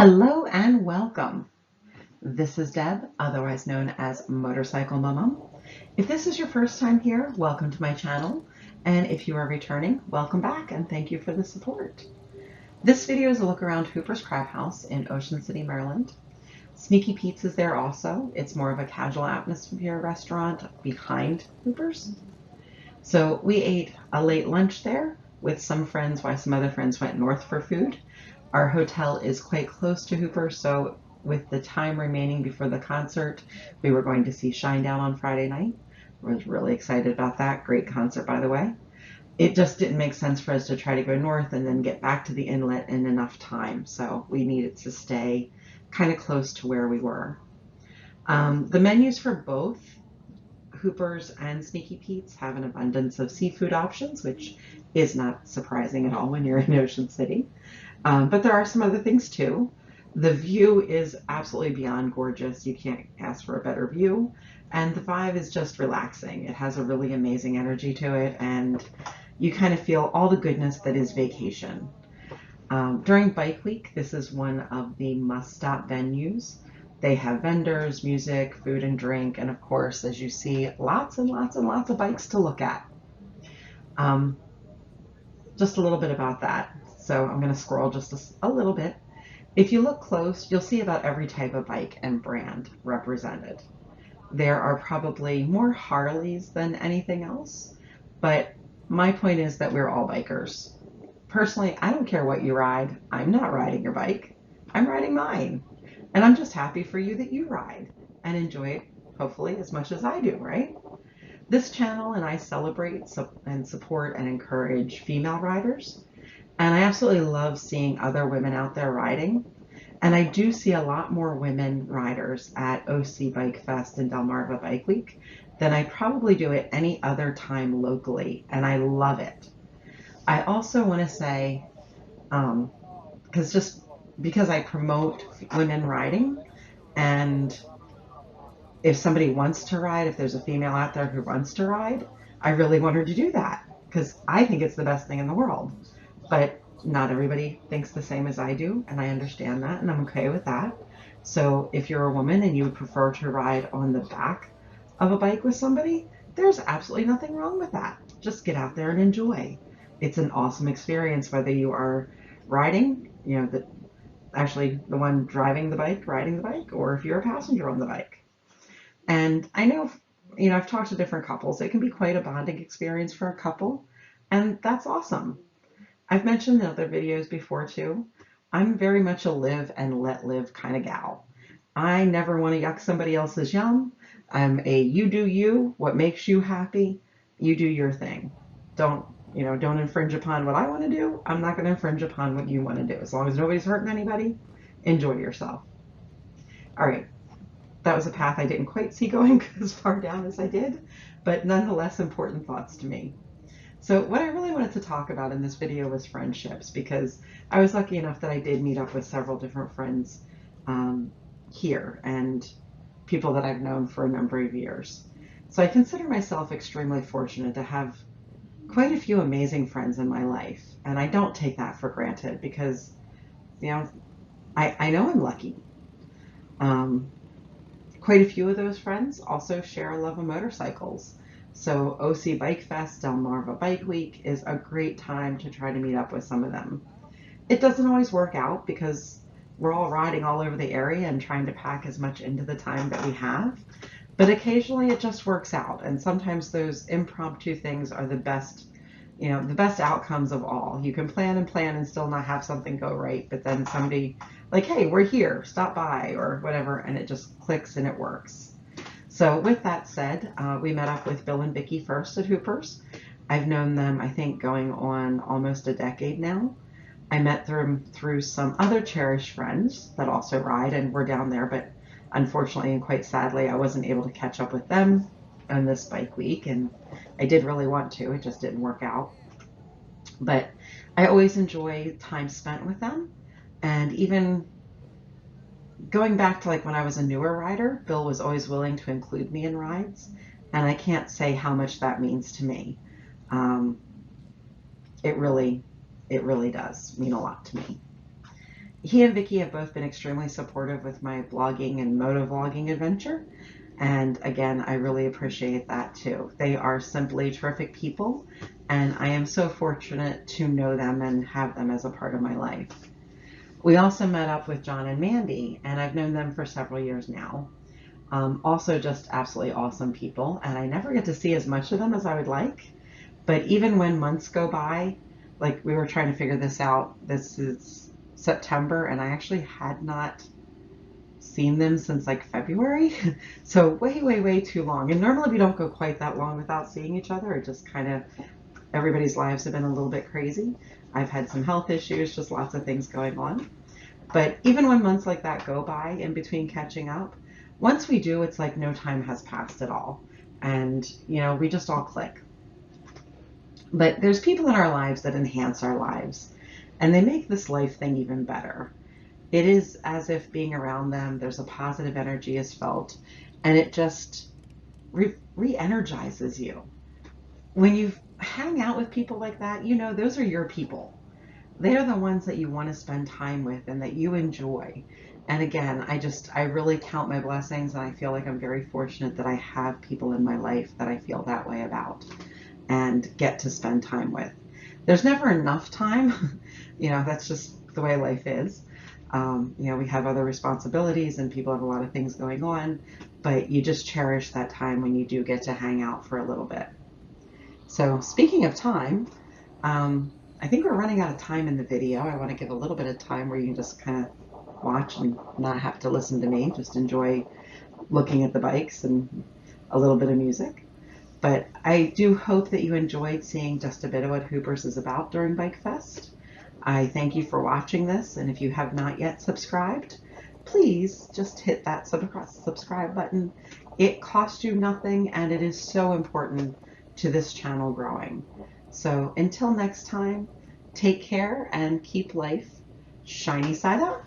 Hello and welcome. This is Deb, otherwise known as motorcyclemommom. If this is your first time here, welcome to my channel. And if you are returning, welcome back and thank you for the support. This video is a look around Hooper's Crab House in Ocean City, Maryland. Sneaky Pete's is there also. It's more of a casual atmosphere restaurant behind Hooper's. So we ate a late lunch there with some friends while some other friends went north for food. Our hotel is quite close to Hooper, so with the time remaining before the concert, we were going to see Shinedown on Friday night. I was really excited about that. Great concert, by the way. It just didn't make sense for us to try to go north and then get back to the inlet in enough time, so we needed to stay kind of close to where we were. The menus for both Hooper's and Sneaky Pete's have an abundance of seafood options, which is not surprising at all when you're in Ocean City. But there are some other things too. The view is absolutely beyond gorgeous. You can't ask for a better view. And the vibe is just relaxing. It has a really amazing energy to it, and you kind of feel all the goodness that is vacation. During Bike Week, this is one of the must-stop venues. They have vendors, music, food and drink, and of course, as you see, lots and lots and lots of bikes to look at. Just a little bit about that. So I'm going to scroll just a little bit. If you look close, you'll see about every type of bike and brand represented. There are probably more Harleys than anything else, but my point is that we're all bikers. Personally, I don't care what you ride. I'm not riding your bike. I'm riding mine. And I'm just happy for you that you ride and enjoy it, hopefully, as much as I do, right? This channel and I celebrate and support and encourage female riders. And I absolutely love seeing other women out there riding. And I do see a lot more women riders at OC Bike Fest and DelMarVa Bike Week than I probably do at any other time locally. And I love it. I also want to say, because I promote women riding, and if somebody wants to ride, if there's a female out there who wants to ride, I really want her to do that because I think it's the best thing in the world. But not everybody thinks the same as I do, and I understand that, and I'm okay with that. So if you're a woman and you would prefer to ride on the back of a bike with somebody, there's absolutely nothing wrong with that. Just get out there and enjoy. It's an awesome experience, whether you are riding, actually the one driving the bike, riding the bike, or if you're a passenger on the bike. And I know, I've talked to different couples. It can be quite a bonding experience for a couple, and that's awesome. I've mentioned in other videos before too, I'm very much a live and let live kind of gal. I never want to yuck somebody else's yum. I'm a you do you, what makes you happy, you do your thing. Don't infringe upon what I want to do. I'm not going to infringe upon what you want to do. As long as nobody's hurting anybody, enjoy yourself. All right. That was a path I didn't quite see going as far down as I did, but nonetheless important thoughts to me. So what I really wanted to talk about in this video was friendships, because I was lucky enough that I did meet up with several different friends here and people that I've known for a number of years. So I consider myself extremely fortunate to have quite a few amazing friends in my life, and I don't take that for granted because, I know I'm lucky. Quite a few of those friends also share a love of motorcycles. So OC Bike Fest, DelMarVa Bike Week is a great time to try to meet up with some of them. It doesn't always work out because we're all riding all over the area and trying to pack as much into the time that we have. But occasionally it just works out. And sometimes those impromptu things are the best outcomes of all. You can plan and still not have something go right, but then somebody like, hey, we're here, stop by or whatever, and it just clicks and it works. So with that said, we met up with Bill and Vicky first at Hooper's. I've known them, I think, going on almost a decade now. I met them through some other cherished friends that also ride and were down there, but unfortunately and quite sadly, I wasn't able to catch up with them on this bike week, and I did really want to, it just didn't work out. But I always enjoy time spent with them, and even going back to like when I was a newer rider, Bill was always willing to include me in rides, and I can't say how much that means to me. It really does mean a lot to me. He and Vicky have both been extremely supportive with my blogging and motovlogging adventure. And again, I really appreciate that too. They are simply terrific people, and I am so fortunate to know them and have them as a part of my life. We also met up with John and Mandy, and I've known them for several years now. Also, just absolutely awesome people, and I never get to see as much of them as I would like. But even when months go by, like we were trying to figure this out, this is September, and I actually had not seen them since like February. So way, way, way too long. And normally we don't go quite that long without seeing each other. It just kind of, everybody's lives have been a little bit crazy. I've had some health issues, just lots of things going on. But even when months like that go by in between catching up, once we do, it's like no time has passed at all. And, we just all click. But there's people in our lives that enhance our lives, and they make this life thing even better. It is as if being around them, there's a positive energy is felt, and it just re-energizes you. When you hang out with people like that, those are your people. They're the ones that you want to spend time with and that you enjoy. And again, I really count my blessings, and I feel like I'm very fortunate that I have people in my life that I feel that way about and get to spend time with. There's never enough time. That's just the way life is. We have other responsibilities and people have a lot of things going on, but you just cherish that time when you do get to hang out for a little bit. So speaking of time, I think we're running out of time in the video. I want to give a little bit of time where you can just kind of watch and not have to listen to me, just enjoy looking at the bikes and a little bit of music. But I do hope that you enjoyed seeing just a bit of what Hoopers is about during Bike Fest. I thank you for watching this, and if you have not yet subscribed, please just hit that subscribe button. It costs you nothing, and it is so important to this channel growing. So until next time, take care and keep life shiny side up.